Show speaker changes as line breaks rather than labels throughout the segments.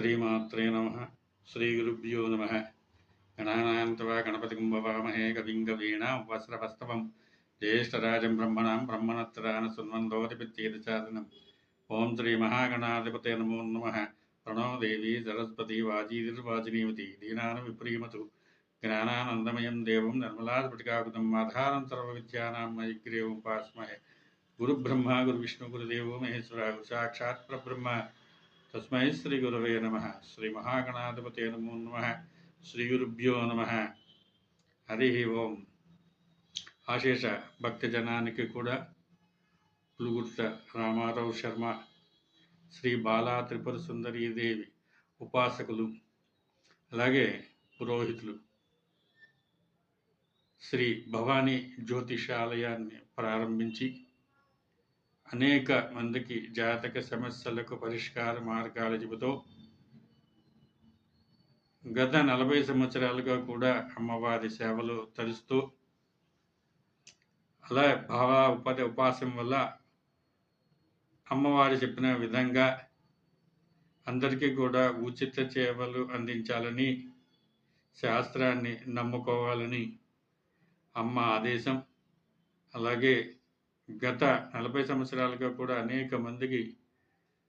శ్రీమాత్రే నమః. శ్రీగురుభ్యో నమః. గణానాం త్వా గణపతిం భవామహే కవిం కవీనాం వస్త్రవస్తవం జ్యేష్ఠరాజం బ్రహ్మణాం బ్రహ్మణత్రాన సున్వందోతి పిత్తీరచాదనం. ఓం శ్రీ మహాగణాధిపతే నమో నమః. ప్రణో దేవీ సరస్వతి వాజీర్వాజినీవతి దీనాను విప్రీమతు జ్ఞానానందమయం దేవం నిర్మలాస్ఫటికాకుతం ఆధారం సర్వవిద్యానాం మయిగ్రీవం ఉపాస్మహే. గురుబ్రహ్మ గురువిష్ణు గురుదేవో మహేశ్వర సాక్షాత్ పరబ్రహ్మ తస్మై శ్రీ గురవే నమః. శ్రీ మహాగణాధిపతే నమో నమః. శ్రీ గురుభ్యో నమః. హరి ఓం. ఆశేష భక్తజనానికి కూడా పులుగుర్త రామారావు శర్మ, శ్రీ బాలా త్రిపుర సుందరీదేవి ఉపాసకులు, అలాగే పురోహితులు శ్రీ భవానీ జ్యోతిషాలయాన్ని ప్రారంభించి అనేక మందికి జాతక సమస్యలకు పరిష్కార మార్గాలు చెబుతూ గత 40 సంవత్సరాలుగా కూడా అమ్మవారి సేవలు తలుస్తూ, అలా ఉపాసన వల్ల అమ్మవారు చెప్పిన విధంగా అందరికీ కూడా ఉచిత సేవలు అందించాలని, శాస్త్రాన్ని నమ్ముకోవాలని అమ్మ ఆదేశం. అలాగే గత 40 సంవత్సరాలుగా కూడా అనేక మందికి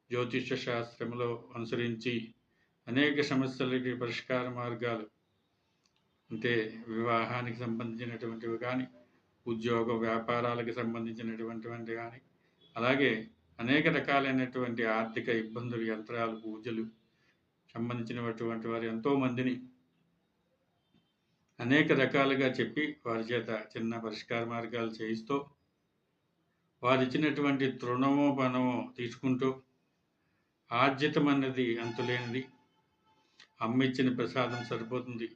జ్యోతిష శాస్త్రంలో అనుసరించి అనేక సమస్యలకి పరిష్కార మార్గాలు, అంటే వివాహానికి సంబంధించినటువంటివి కానీ, ఉద్యోగ వ్యాపారాలకు సంబంధించినటువంటివి కానీ, అలాగే అనేక రకాలైనటువంటి ఆర్థిక ఇబ్బందులు, యంత్రాలు, పూజలు సంబంధించినటువంటి వారు ఎంతోమందిని అనేక రకాలుగా చెప్పి వారి చేత చిన్న పరిష్కార మార్గాలు చేయిస్తూ, వారు ఇచ్చినటువంటి తృణమో బనమో తీసుకుంటూ, ఆర్జితం అన్నది అంతులేనిది, అమ్మ ఇచ్చిన ప్రసాదం సరిపోతుంది.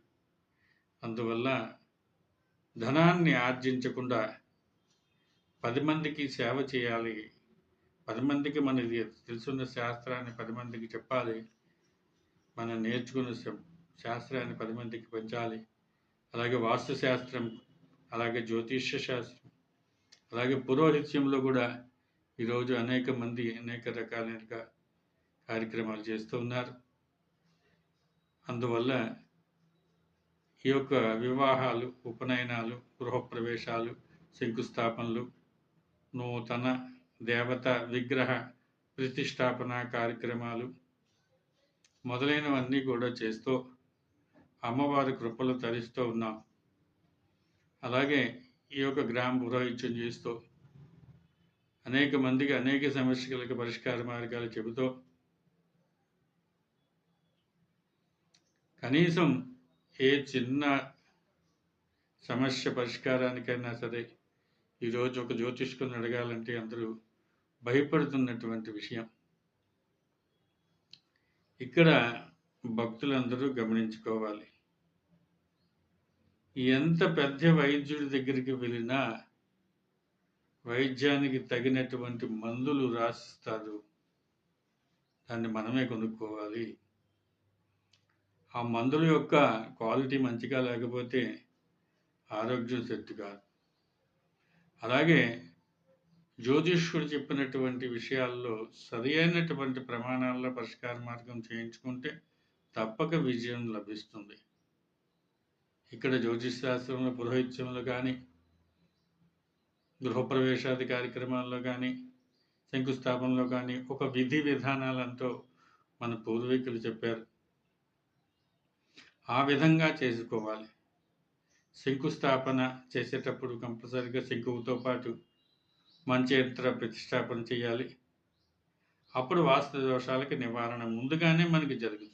అందువల్ల ధనాన్ని ఆర్జించకుండా 10 మందికి సేవ చేయాలి, 10 మందికి మనది తెలుసున్న శాస్త్రాన్ని 10 మందికి చెప్పాలి, మనం నేర్చుకున్న శాస్త్రాన్ని 10 మందికి పంచాలి. అలాగే వాస్తు శాస్త్రం, అలాగే జ్యోతిష్య శాస్త్రం, అలాగే పురోహిత్యంలో కూడా ఈరోజు అనేక మంది అనేక రకాలైన కార్యక్రమాలు చేస్తూ ఉన్నారు. అందువల్ల ఈ యొక్క వివాహాలు, ఉపనయనాలు, గృహప్రవేశాలు, శంకుస్థాపనలు, నూతన దేవత విగ్రహ ప్రతిష్టాపన కార్యక్రమాలు మొదలైనవన్నీ కూడా చేస్తూ అమ్మవారి కృపలు తరిస్తూ ఉన్నాం. అలాగే ఈ యొక్క గ్రామ పురోహిత్యం చేస్తూ అనేక మందికి అనేక సమస్యలకు పరిష్కార మార్గాలు చెబుతూ, కనీసం ఏ చిన్న సమస్య పరిష్కారానికైనా సరే ఈరోజు ఒక జ్యోతిష్కుని అడగాలంటే అందరూ భయపడుతున్నటువంటి విషయం. ఇక్కడ భక్తులందరూ గమనించుకోవాలి, ఎంత పెద్ద వైద్యుడి దగ్గరికి వెళ్ళినా వైద్యానికి తగినటువంటి మందులు రాసిస్తారు, దాన్ని మనమే కొనుక్కోవాలి. ఆ మందుల యొక్క క్వాలిటీ మంచిగా లేకపోతే ఆరోగ్యం సెట్ కాదు. అలాగే జ్యోతిష్కుడు చెప్పినటువంటి విషయాల్లో సరి అయినటువంటి ప్రమాణాల్లో పరిష్కార మార్గం చేయించుకుంటే తప్పక విజయం లభిస్తుంది. ఇక్కడ జ్యోతిష్ శాస్త్రంలో, పురోహిత్యంలో కానీ, గృహప్రవేశాది కార్యక్రమాల్లో కానీ, శంకుస్థాపనలో కానీ ఒక విధి విధానాలంటూ మన పూర్వీకులు చెప్పారు. ఆ విధంగా చేసుకోవాలి. శంకుస్థాపన చేసేటప్పుడు కంపల్సరిగా శంకువుతో పాటు మంచి యంత్ర ప్రతిష్టాపన చేయాలి. అప్పుడు వాస్తు దోషాలకి నివారణ ముందుగానే మనకి జరుగుతుంది.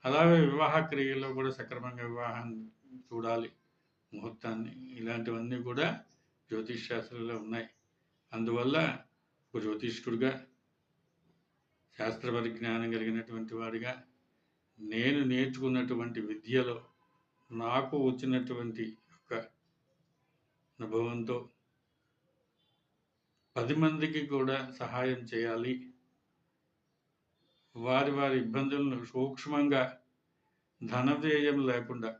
అలాగే వివాహ క్రియల్లో కూడా సక్రమంగా వివాహాన్ని చూడాలి, ముహూర్తాన్ని, ఇలాంటివన్నీ కూడా జ్యోతిష్ శాస్త్రంలో ఉన్నాయి. అందువల్ల ఒక జ్యోతిష్కుడిగా, శాస్త్ర పరిజ్ఞానం కలిగినటువంటి వాడిగా, నేను నేర్చుకున్నటువంటి విద్యలో నాకు వచ్చినటువంటి ఒక అనుభవంతో 10 మందికి కూడా సహాయం చేయాలి. వారి వారి ఇబ్బందులను సూక్ష్మంగా, ధన వ్యయం లేకుండా,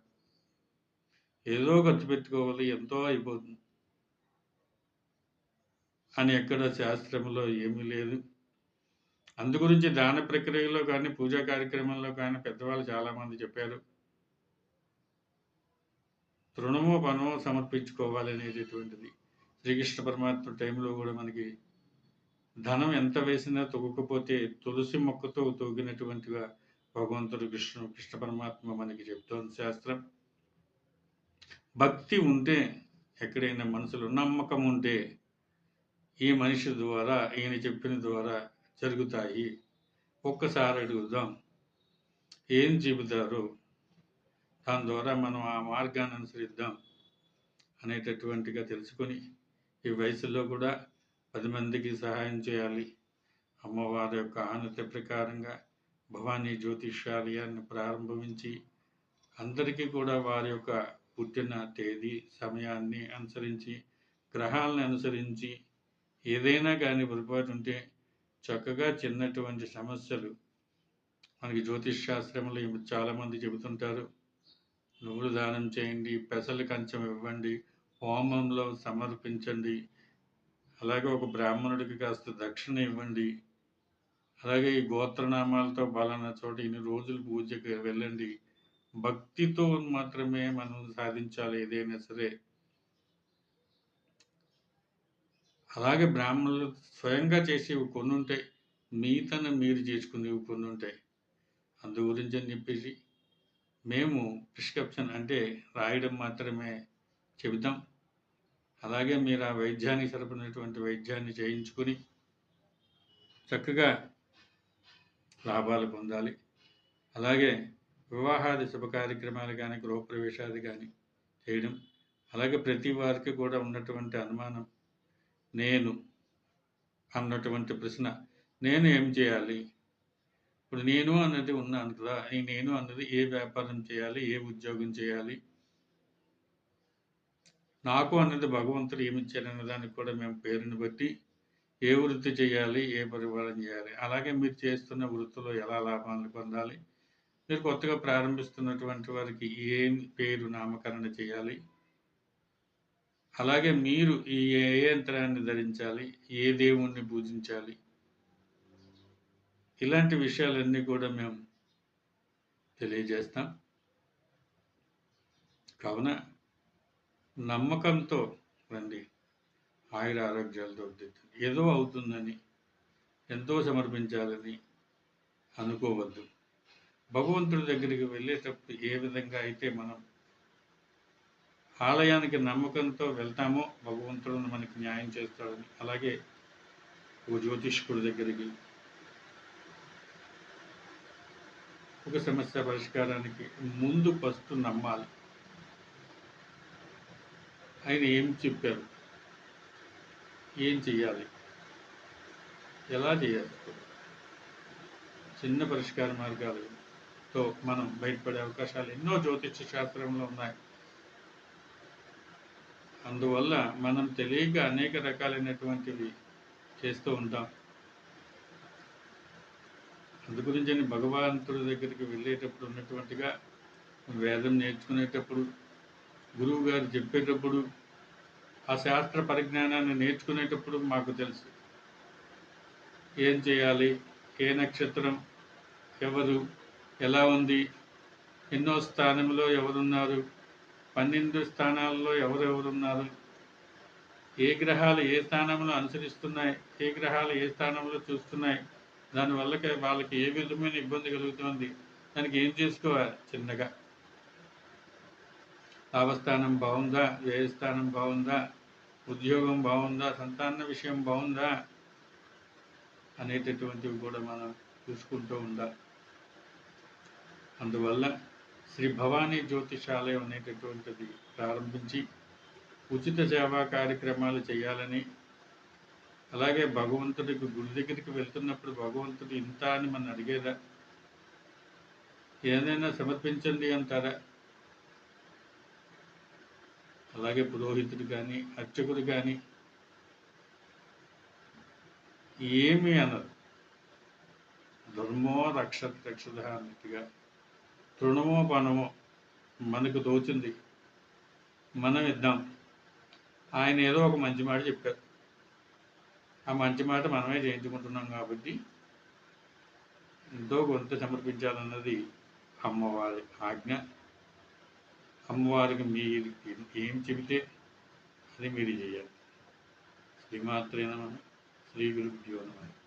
ఏదో ఖర్చు పెట్టుకోవాలి, ఎంతో అయిపోతుంది అని ఎక్కడ శాస్త్రంలో ఏమీ లేదు. అందు గురించి దాన ప్రక్రియలో కానీ, పూజా కార్యక్రమంలో కానీ పెద్దవాళ్ళు చాలామంది చెప్పారు. తృణమో, ఫలమో సమర్పించుకోవాలనేటటువంటిది. శ్రీకృష్ణ పరమాత్మ టైంలో గూడా మనకి ధనం ఎంత వేసినా తొగకపోతే తులసి మొక్కతో తూగినటువంటిగా భగవంతుడు కృష్ణ పరమాత్మ మనకి చెప్తోంది శాస్త్రం. భక్తి ఉంటే ఎక్కడైనా మనసులో నమ్మకం ఉంటే ఈ మనిషి ద్వారా, ఈయన చెప్పిన ద్వారా జరుగుతాయి. ఒక్కసారి అడుగుదాం. ఏం చెబుతారో దాని ద్వారా మనం ఆ మార్గాన్ని అనుసరిద్దాం అనేటటువంటిగా తెలుసుకొని ఈ వయసులో కూడా 10 మందికి సహాయం చేయాలి. అమ్మవారి యొక్క ఆనతి ప్రకారంగా భవానీ జ్యోతిష్యాలయాన్ని ప్రారంభించి అందరికీ కూడా వారి యొక్క పుట్టిన తేదీ, సమయాన్ని అనుసరించి, గ్రహాలను అనుసరించి ఏదైనా కానీ పొరపాటు ఉంటే చక్కగా చిన్నటువంటి సమస్యలు మనకి జ్యోతిష్ శాస్త్రంలో చాలామంది చెబుతుంటారు. నువ్వులు దానం చేయండి, పెసలు కంచం ఇవ్వండి, హోమంలో సమర్పించండి, అలాగే ఒక బ్రాహ్మణుడికి కాస్త దక్షిణ ఇవ్వండి, అలాగే ఈ గోత్రనామాలతో పలానా చోట ఇన్ని రోజులు పూజకి వెళ్ళండి. భక్తితో మాత్రమే మనం సాధించాలి ఏదైనా సరే. అలాగే బ్రాహ్మణులు స్వయంగా చేసేవి కొన్ని ఉంటాయి, మీతను మీరు చేసుకునేవి కొన్ని ఉంటాయి. అందు గురించి అని చెప్పేసి మేము ప్రిస్క్రిప్షన్ అంటే రాయడం మాత్రమే చెబుతాం. అలాగే మీరు ఆ వైద్యానికి సరిపడినటువంటి వైద్యాన్ని చేయించుకుని చక్కగా లాభాలు పొందాలి. అలాగే వివాహాది శుభ కార్యక్రమాలు కానీ, గృహప్రవేశాలు కానీ చేయడం. అలాగే ప్రతి వారికి కూడా ఉన్నటువంటి అనుమానం, నేను అన్నటువంటి ప్రశ్న, నేను ఏం చేయాలి? ఇప్పుడు నేను అన్నది ఉన్నాను కదా, ఈ నేను అన్నది ఏ వ్యాపారం చేయాలి, ఏ ఉద్యోగం చేయాలి, నాకు అన్నది భగవంతుడు ఏమిచ్చారనే దానికి కూడా మేము పేరుని బట్టి ఏ వృత్తి చేయాలి, ఏ పరిపాలన చేయాలి, అలాగే మీరు చేస్తున్న వృత్తిలో ఎలా లాభాలను పొందాలి, మీరు కొత్తగా ప్రారంభిస్తున్నటువంటి వారికి ఏం పేరు నామకరణ చేయాలి, అలాగే మీరు ఈ ఏ యంత్రాన్ని ధరించాలి, ఏ దేవుణ్ణి పూజించాలి, ఇలాంటి విషయాలన్నీ కూడా మేము తెలియజేస్తాం. కావున నమ్మకంతో రండి. ఆయుర ఆరోగ్యాలతో ఏదో అవుతుందని, ఎంతో సమర్పించాలని అనుకోవద్దు. భగవంతుడి దగ్గరికి వెళ్ళేటప్పుడు ఏ విధంగా అయితే మనం ఆలయానికి నమ్మకంతో వెళ్తామో భగవంతుడు మనకి న్యాయం చేస్తాడని, అలాగే ఒక జ్యోతిష్కుడి దగ్గరికి ఒక సమస్య పరిష్కారానికి ముందు ఫస్ట్ నమ్మాలి. ఆయన ఏం చెప్పారు, ఏం చెయ్యాలి, ఎలా చేయాలి, చిన్న పరిష్కార మార్గాలతో మనం బయటపడే అవకాశాలు ఎన్నో జ్యోతిష శాస్త్రంలో ఉన్నాయి. అందువల్ల మనం తెలియక అనేక రకాలైనటువంటివి చేస్తూ ఉంటాం. అందు గురించి భగవంతుడి దగ్గరికి వెళ్ళేటప్పుడు ఉన్నటువంటిగా వేదం నేర్చుకునేటప్పుడు, గురువు గారు చెప్పేటప్పుడు, ఆ శాస్త్ర పరిజ్ఞానాన్ని నేర్చుకునేటప్పుడు మాకు తెలుసు ఏం చేయాలి, ఏ నక్షత్రం ఎవరు, ఎలా ఉంది, ఎన్నో స్థానంలో ఎవరున్నారు, 12 స్థానాల్లో ఎవరెవరున్నారు, ఏ గ్రహాలు ఏ స్థానంలో అనుసరిస్తున్నాయి, ఏ గ్రహాలు ఏ స్థానంలో చూస్తున్నాయి, దానివల్ల వాళ్ళకి ఏ విధమైన ఇబ్బంది కలుగుతుంది, దానికి ఏం చేసుకోవాలి, చిన్నగా లాభస్థానం బాగుందా, వ్యయస్థానం బాగుందా, ఉద్యోగం బాగుందా, సంతాన విషయం బాగుందా అనేటటువంటివి కూడా మనం చూసుకుంటూ ఉండాలి. అందువల్ల శ్రీ భవానీ జ్యోతిషాలయం అనేటటువంటిది ప్రారంభించి ఉచిత సేవా కార్యక్రమాలు చేయాలని, అలాగే భగవంతుడికి గుడి దగ్గరికి వెళ్తున్నప్పుడు భగవంతుడు ఇంత అని మనం అడిగేదా, ఏదైనా సమర్పించండి అంటారా? అలాగే పురోహితుడు కానీ, అర్చకుడు కానీ ఏమీ అనరు. ధర్మో రక్షత రక్షత అన్నట్టుగా తృణమో పణమో మనకు తోచింది మనం ఇద్దాం. ఆయన ఏదో ఒక మంచి మాట చెప్పారు, ఆ మంచి మాట మనమే చేయించుకుంటున్నాం కాబట్టి ఎంతో కొంత సమర్పించాలన్నది అమ్మవారి ఆజ్ఞ. అమ్మవారికి మీరు ఏం చెబితే అది మీరు చేయాలి. శ్రీమాత్రే నమః. శ్రీ గురుభ్యో నమః.